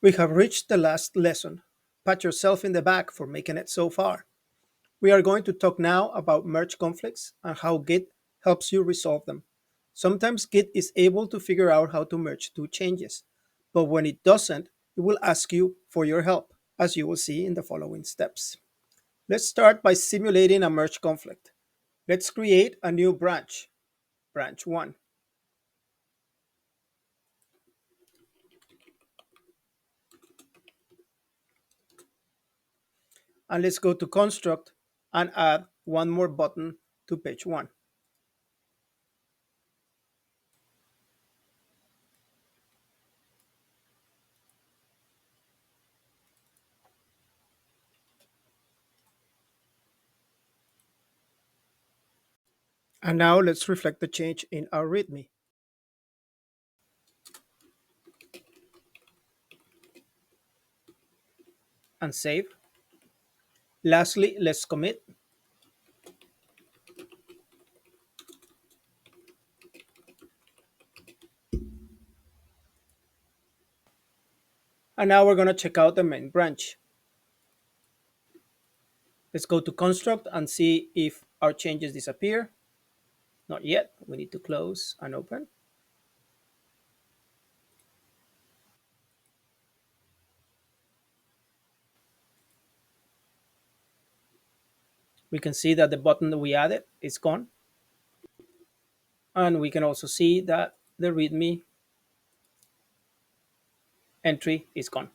We have reached the last lesson. Pat yourself in the back for making it so far. We are going to talk now about merge conflicts and how Git helps you resolve them. Sometimes Git is able to figure out how to merge two changes, but when it doesn't, it will ask you for your help, as you will see in the following steps. Let's start by simulating a merge conflict. Let's create a new branch, branch 1. And let's go to construct and add one more button to page 1. And now let's reflect the change in our README and save. Lastly, let's commit. And now we're going to check out the main branch. Let's go to construct and see if our changes disappear. Not yet. We need to close and open. We can see that the button that we added is gone. And we can also see that the README entry is gone.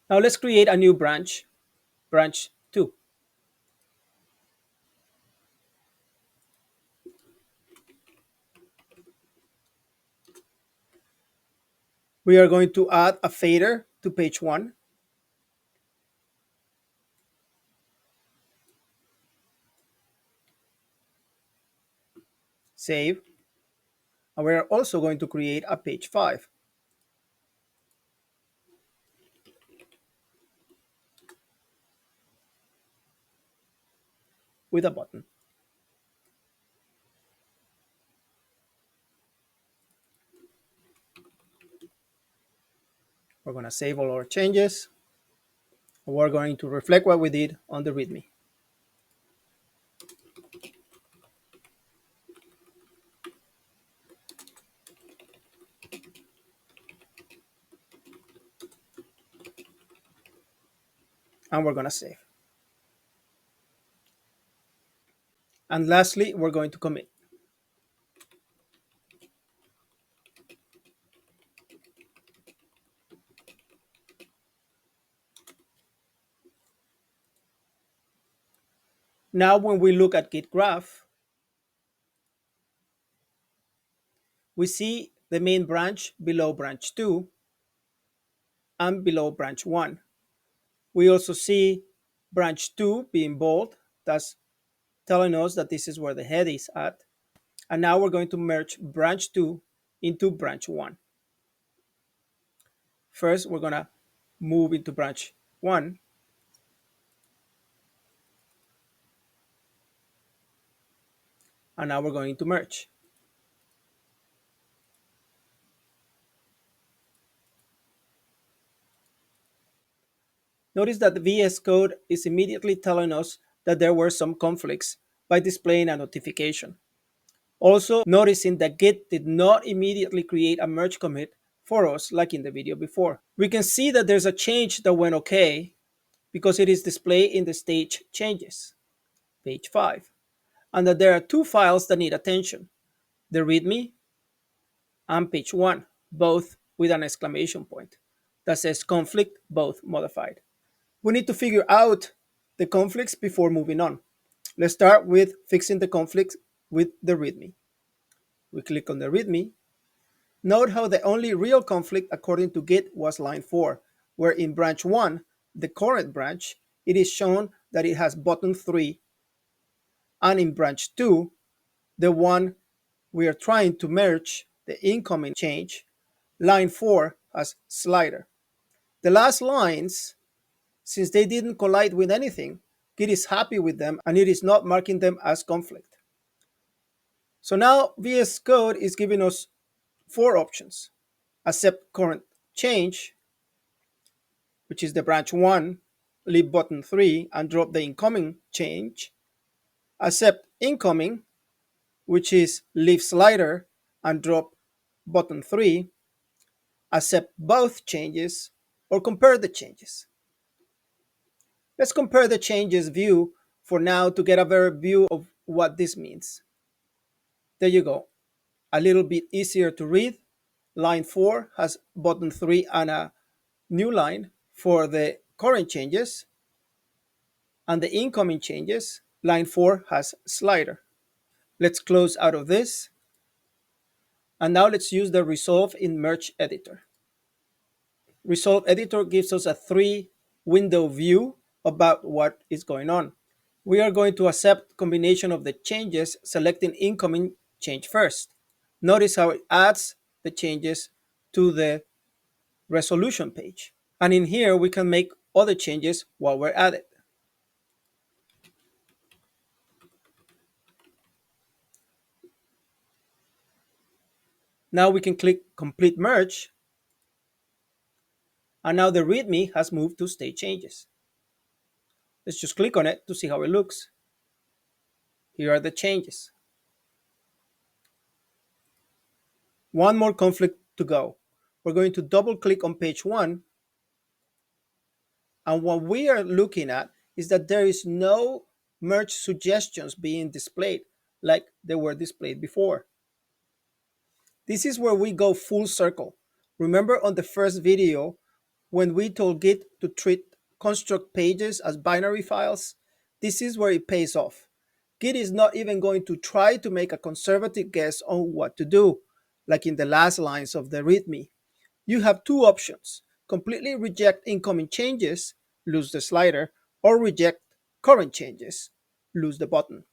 Now let's create a new branch, branch 2. We are going to add a fader to page 1. Save. And we're also going to create a page 5 with a button. We're going to save all our changes. We're going to reflect what we did on the README. And we're going to save. And lastly, we're going to commit. Now, when we look at Git graph, we see the main branch below branch 2 and below branch 1. We also see branch 2 being bold. That's telling us that this is where the head is at. And now we're going to merge branch 2 into branch 1. First, we're going to move into branch 1. And now we're going to merge. Notice that the VS Code is immediately telling us that there were some conflicts by displaying a notification. Also, noticing that Git did not immediately create a merge commit for us like in the video before. We can see that there's a change that went okay because it is displayed in the stage changes, page 5, and that there are two files that need attention, the README and page 1, both with an exclamation point that says conflict both modified. We need to figure out the conflicts before moving on. Let's start with fixing the conflicts with the README. We click on the README. Note how the only real conflict according to Git was line 4, where in branch 1, the current branch, it is shown that it has button 3, and in branch 2, the one we are trying to merge, the incoming change, line 4 has slider. The last lines, since they didn't collide with anything, Git is happy with them and it is not marking them as conflict. So now VS Code is giving us 4 options: accept current change, which is the branch 1, leave button 3 and drop the incoming change. Accept incoming, which is leave slider and drop button 3. Accept both changes or compare the changes. Let's compare the changes view for now to get a better view of what this means. There you go. A little bit easier to read. Line 4 has button 3 and a new line for the current changes. And the incoming changes, line 4 has slider. Let's close out of this. And now let's use the Resolve in Merge Editor. Resolve Editor gives us a 3-window view about what is going on. We are going to accept combination of the changes, selecting incoming change first. Notice how it adds the changes to the resolution page. And in here, we can make other changes while we're at it. Now we can click Complete Merge. And now the README has moved to state changes. Let's just click on it to see how it looks. Here are the changes. One more conflict to go. We're going to double click on page 1. And what we are looking at is that there is no merge suggestions being displayed like they were displayed before. This is where we go full circle. Remember on the first video when we told Git to treat construct pages as binary files? This is where it pays off. Git is not even going to try to make a conservative guess on what to do, like in the last lines of the README. You have two options: completely reject incoming changes, lose the slider, or reject current changes, lose the button.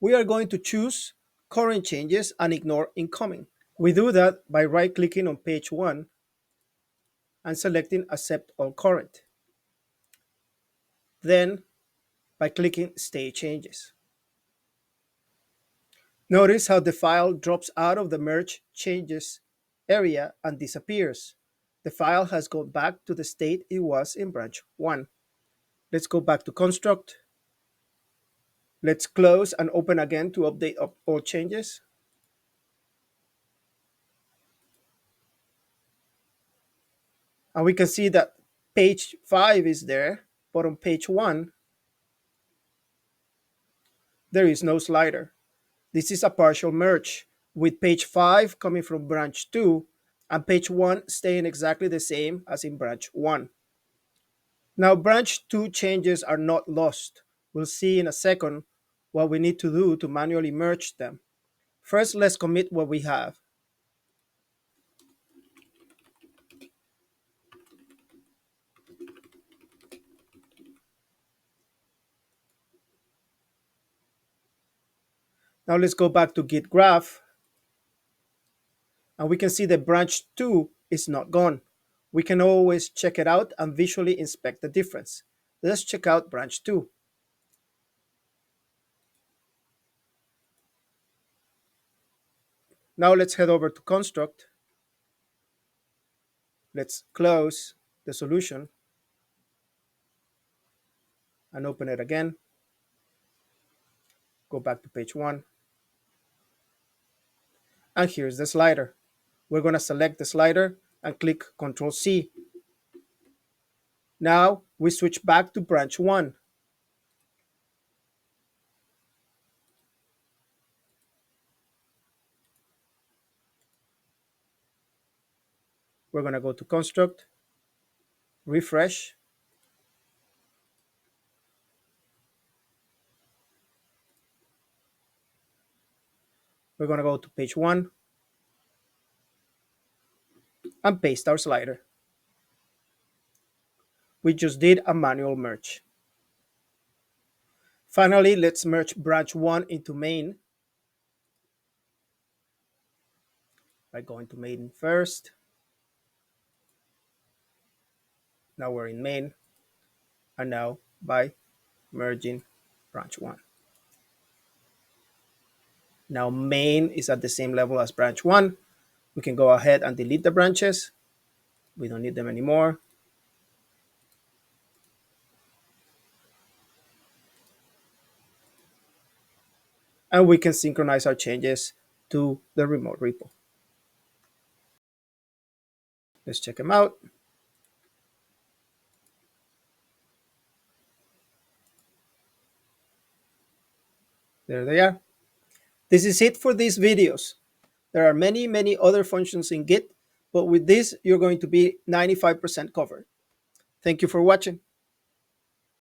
We are going to choose current changes and ignore incoming. We do that by right-clicking on page 1 and selecting Accept All Current. Then by clicking State Changes. Notice how the file drops out of the Merge Changes area and disappears. The file has gone back to the state it was in branch 1. Let's go back to Construct. Let's close and open again to update all changes. And we can see that page 5 is there, but on page 1, there is no slider. This is a partial merge, with page 5 coming from branch 2 and page 1 staying exactly the same as in branch 1. Now, branch 2 changes are not lost. We'll see in a second what we need to do to manually merge them. First, let's commit what we have. Now let's go back to Git graph, and we can see that branch 2 is not gone. We can always check it out and visually inspect the difference. Let's check out branch 2. Now let's head over to Construct. Let's close the solution and open it again. Go back to page 1. And here's the slider. We're going to select the slider and click Ctrl C. Now we switch back to branch 1. We're going to go to Construct, refresh. We're going to go to page 1 and paste our slider. We just did a manual merge. Finally, let's merge branch 1 into main by going to main first. Now we're in main, and now by merging branch 1. Now main is at the same level as branch 1. We can go ahead and delete the branches. We don't need them anymore. and we can synchronize our changes to the remote repo. Let's check them out. There they are. This is it for these videos. There are many, many other functions in Git, but with this, you're going to be 95% covered. Thank you for watching.